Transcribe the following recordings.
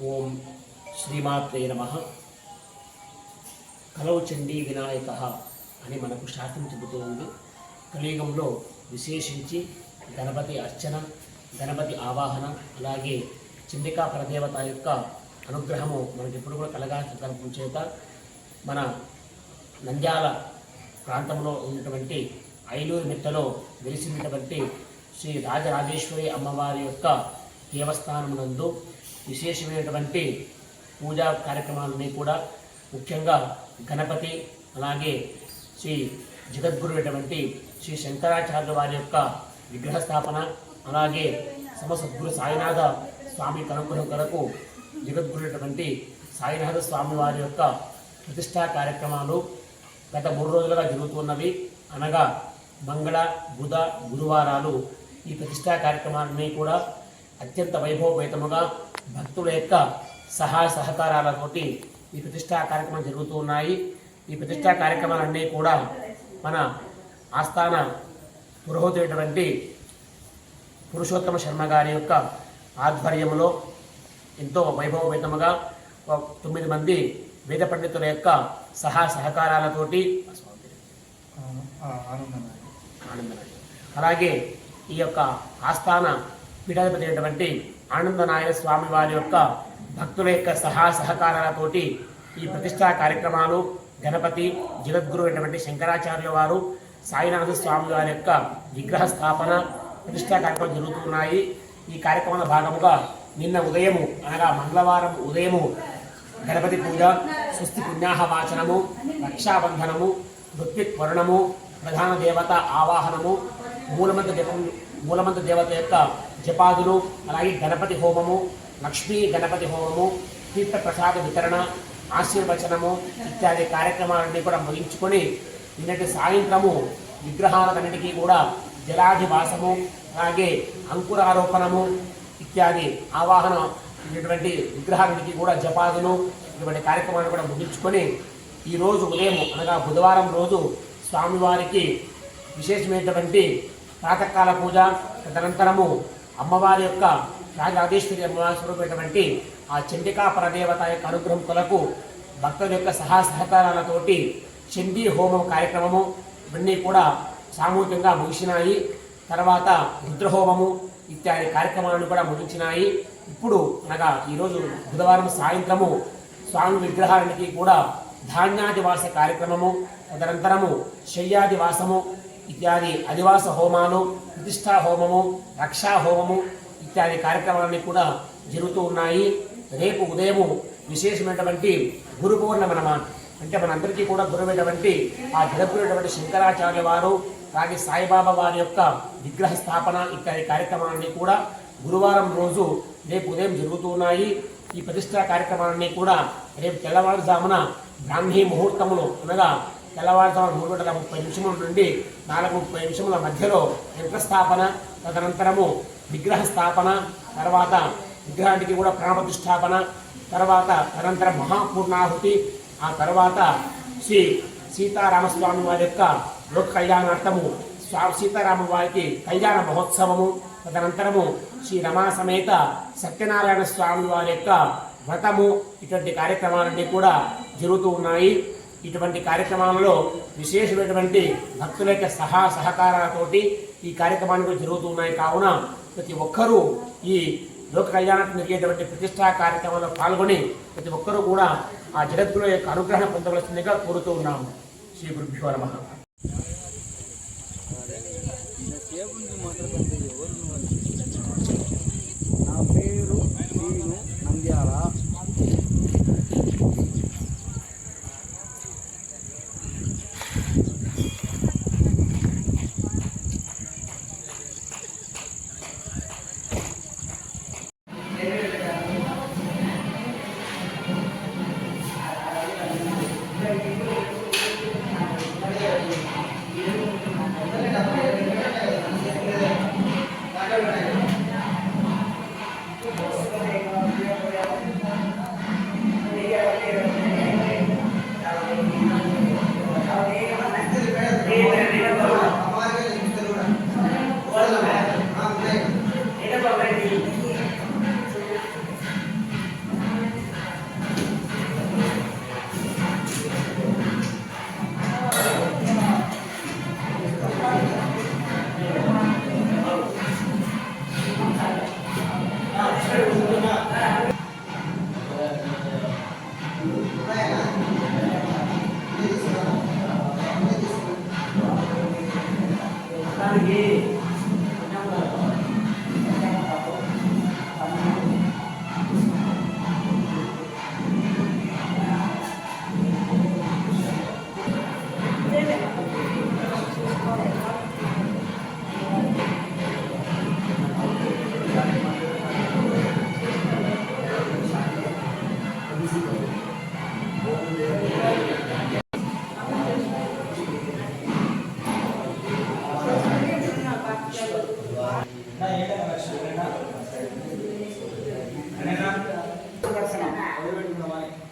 ఓం శ్రీమాత్రే నమః. కలౌ చండీ వినాయక అని మనకు శాస్త్రం చెబుతూ ఉంది. కలియుగంలో విశేషించి గణపతి అర్చన, గణపతి ఆవాహన, అలాగే చండికా పరదేవత యొక్క అనుగ్రహము మనకి ఎప్పుడు కూడా కలగాల్సిన సంకల్పం చేత మన నంద్యాల ప్రాంతంలో ఉన్నటువంటి ఐలూరు మిట్టలో వెలిసినటువంటి శ్రీ రాజరాజేశ్వరి అమ్మవారి యొక్క దేవస్థానం నందు విశేషమైనటువంటి పూజా కార్యక్రమాలన్నీ కూడా ముఖ్యంగా గణపతి, అలాగే శ్రీ జగద్గురు అయినటువంటి శ్రీ శంకరాచార్యుల వారి యొక్క విగ్రహ స్థాపన, అలాగే సమసద్గురు సాయినాథ స్వామి అనుగ్రహం కొరకు జగద్గురు అయినటువంటి సాయినాథ స్వామి వారి యొక్క ప్రతిష్టా కార్యక్రమాలు గత 3 రోజులుగా జరుగుతున్నవి. అనగా మంగళ, బుధ, గురువారాలు ఈ ప్రతిష్టా కార్యక్రమాలన్నీ కూడా అత్యంత వైభవపేతముగా భక్తుల యొక్క సహాయ సహకారాలతోటి ఈ ప్రతిష్టా కార్యక్రమాలు జరుగుతూ ఉన్నాయి. ఈ ప్రతిష్టా కార్యక్రమాలన్నీ కూడా మన ఆస్థాన పురోహితుడైనటువంటి పురుషోత్తమ శర్మ గారి యొక్క ఆధ్వర్యంలో ఎంతో వైభవపేతముగా 9 మంది వేద పండితుల యొక్క సహాయ సహకారాలతోటి అలాగే ఈ యొక్క ఆస్థాన పీఠాధిపతి అయినటువంటి ఆనందనాయన స్వామి వారి యొక్క భక్తుల యొక్క సహాయ సహకారాలతోటి ఈ ప్రతిష్టా కార్యక్రమాలు గణపతి, జగద్గురు అయినటువంటి శంకరాచార్యుల వారు, సాయినాథ స్వామి వారి యొక్క విగ్రహ స్థాపన, ప్రతిష్టా కార్యక్రమాలు జరుగుతున్నాయి. ఈ కార్యక్రమాల భాగముగా నిన్న ఉదయము అనగా మంగళవారం ఉదయము గణపతి పూజ, స్వస్తి పుణ్యాహ వాచనము, రక్షాబంధనము, ఋత్విక్ ప్రధాన దేవత ఆవాహనము, మూలమంత్ర దేవత యొక్క జపాదులు, అలాగే గణపతి హోమము, లక్ష్మీ గణపతి హోమము, తీర్థ ప్రసాద వితరణ, ఆశీర్వచనము ఇత్యాది కార్యక్రమాలన్నీ కూడా ముగించుకొని నిన్నటి సాయంత్రము విగ్రహాలన్నిటికీ కూడా జలాధివాసము, అలాగే అంకురారోపణము ఇత్యాది ఆవాహన ఇటువంటి విగ్రహాలన్నిటికీ కూడా జపాదులు ఇటువంటి కార్యక్రమాలు కూడా ముగించుకొని ఈరోజు ఉదయం అనగా బుధవారం రోజు స్వామివారికి విశేషమైనటువంటి ప్రాతకాల పూజ, తదనంతరము అమ్మవారి యొక్క రాజరాజేశ్వరి అమ్మవారి స్వరూపమైనటువంటి ఆ చండికా పరదేవత యొక్క అనుగ్రహం కొరకు భక్తుల యొక్క సహకారాలతోటి చండీ హోమం కార్యక్రమము ఇవన్నీ కూడా సామూహికంగా ముగిసినాయి. తర్వాత రుద్రహోమము ఇత్యాది కార్యక్రమాలను కూడా ముగించినాయి. ఇప్పుడు అనగా ఈరోజు బుధవారం సాయంత్రము స్వామి విగ్రహానికి కూడా ధాన్యాదివాస కార్యక్రమము, తదనంతరము శయ్యాదివాసము ఇత్యాది అదివాస హోమాలు, ప్రతిష్టా హోమము, రక్షా హోమము ఇత్యాది కార్యక్రమాలన్నీ కూడా జరుగుతూ ఉన్నాయి. రేపు ఉదయము విశేషమైనటువంటి గురు పౌర్ణమి అంటే మనందరికీ కూడా గురువైనటువంటి ఆ జగద్గురైనటువంటి శంకరాచార్య వారు, అలాగే సాయిబాబా వారి యొక్క విగ్రహ స్థాపన ఇత్యాది కార్యక్రమాలన్నీ కూడా గురువారం రోజు రేపు ఉదయం జరుగుతూ ఉన్నాయి. ఈ ప్రతిష్టా కార్యక్రమాలన్నీ కూడా రేపు తెల్లవారుజామున బ్రాహ్మీ ముహూర్తములు అనగా తెల్లవారుజామున 3:30 నుండి 4:30 మధ్యలో యంత్రస్థాపన, తదనంతరము విగ్రహ స్థాపన, తర్వాత విగ్రహానికి కూడా ప్రాణప్రతిష్ఠాపన, తర్వాత తదనంతరం మహాపూర్ణాహుతి, ఆ తర్వాత శ్రీ సీతారామస్వామి వారి యొక్క లోక కళ్యాణార్థము సీతారామ వారికి కళ్యాణ మహోత్సవము, తదనంతరము శ్రీ రమా సమేత సత్యనారాయణ స్వామి వారి యొక్క వ్రతము ఇటువంటి కార్యక్రమాలన్నీ కూడా జరుగుతూ ఉన్నాయి. ఇటువంటి కార్యక్రమాలలో విశేషమైనటువంటి భక్తుల యొక్క సహకారాలతోటి ఈ కార్యక్రమాలు జరుగుతూ ఉన్నాయి. కావున ప్రతి ఒక్కరూ ఈ లోక కళ్యాణానికి జరిగేటువంటి ప్రతిష్టా కార్యక్రమంలో పాల్గొని ప్రతి ఒక్కరూ కూడా ఆ జగద్గురు యొక్క అనుగ్రహం పొందవలసిందిగా కోరుతూ ఉన్నాము. శ్రీ గురుభ్యో నమః. నా పేరు శ్రీను, నంద్యాల. వారికి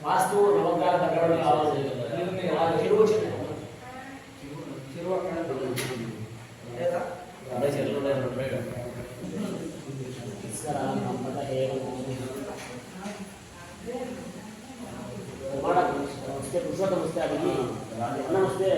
వాస్తు నవగ్రహాల దగ్గర కావాలి చెరువు చెరువు అక్కడ పురుషోత్తం వస్తే అడిగి అన్నం వస్తే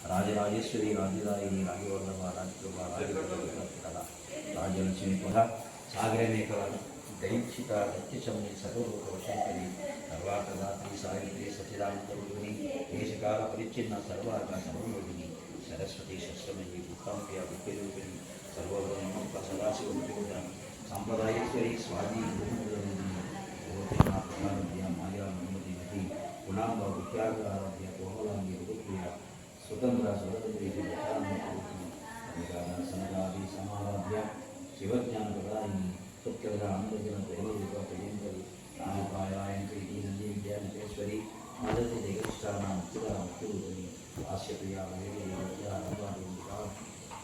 రాజరాజేశ్వరి రాజదాయిని రాజవర్ధవ రాజకృప రాజకృప రాజలక్ష్మి సాగరమేకల దైక్షిత దత్యశమి సర్వలోకవశంకరి సర్వార్థదాత్రి సావిత్రి సచిదానంతరూపిణి దేశకాల పరిచ్ఛిన్న సర్వార్గ సర్వయోగిని సరస్వతి శస్త్రమయి ఉత్తాంప్య విద్యరూపిణి సర్వోప సదాశివ సాంప్రదాయేశ్వరి స్వామి మాయా మన్మతి నటి గుణాంబ విద్యాగారాధ్య కోమలాంగి రుదుప్రియ స్వతంత్ర స్వతంత్రి సనగాది సమారాధ్య శివజ్ఞాన ప్రదాయిని సత్యవర ఆనందజన ప్రేమరూప ప్రియంకరి రామపాయాయంకరి నంది విద్యా నటేశ్వరి మదతి జగత్స్థాన ముక్తిగా ముక్తిరూపిణి హాస్యప్రియ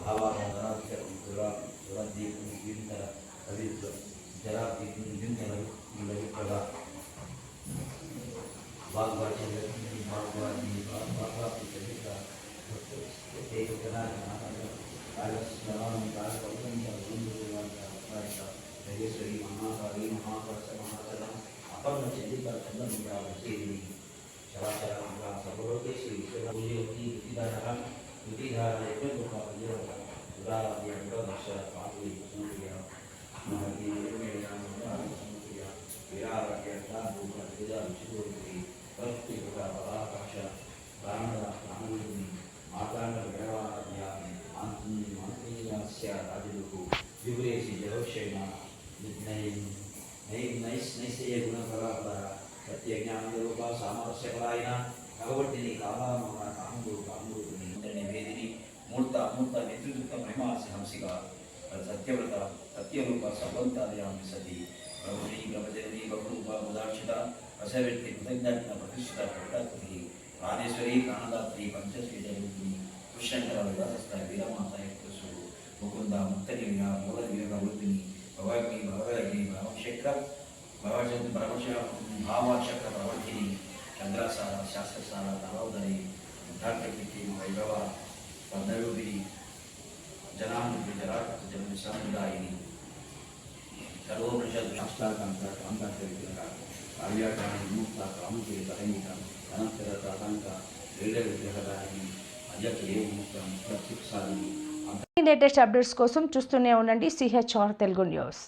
భావాధీర కవిత్వ జరాధీర बागवानी जगेश्वरी महाकाली महाकर्ष महाचरण अपर्ण चंडिका चंद्रमुद्रा वचेरी चराचर सर्वलोकेश्वरी पूजयती द्वितीधारः द्वितीधारः यज्ञोपा उदाराध्य दक्ष पार्वती सूर्य महती निर्मेया सूर्य विराराध्य दाभूत विदा विष्णुरूपी भक्ति पराकाश प्राणद प्राणरूपिणी मातांड विरवाराध्य मातृस्य राजलुकु विवरेशि जगोक्षेण नैश्चर्य गुणप्रभाकर सत्य ज्ञानरूप सामरस्यपरायण भगवती कालामोह कामरूपिणी वेदिनी मूर्त अमूर्त नेतृत्व महिमासी हंसिका सत्यव्रत सत्यरूप सर्वंतादयामि सती प्रभुनी प्रभजननी बहुरूप मुदाक्षिता असवर्ति कृतज्ञात्म प्रतिष्ठिता प्रकटाकृति राजेश्वरी प्राणदात्री पंचश्रीजरूपिणी पुष्यंकर विवासस्थ वीरमाता यक्षु मुकुंद मुक्तनिलया मूलवीररूपिणी भवाग्नि भवगलग्नि भवशक्र भवचंद परमश भावाचक्र प्रवर्तिनी चंद्रसार शास्त्रसार दामोदरी उद्धारकृति वैभव पद्मरूपिणी जनामृति जराकृत जन्मसामुदायिनी सर्वोपनिषद शास्त्राकांत कांताचरित्र कार्याकारण मुक्ता कामुके तरणिक अनंतर तातांक वेद विग्रहदायिनी अजक एव मुक्त शिक्षादिनी లేటెస్ట్ అప్డేట్స్ కోసం చూస్తూనే ఉండండి CHR తెలుగు న్యూస్.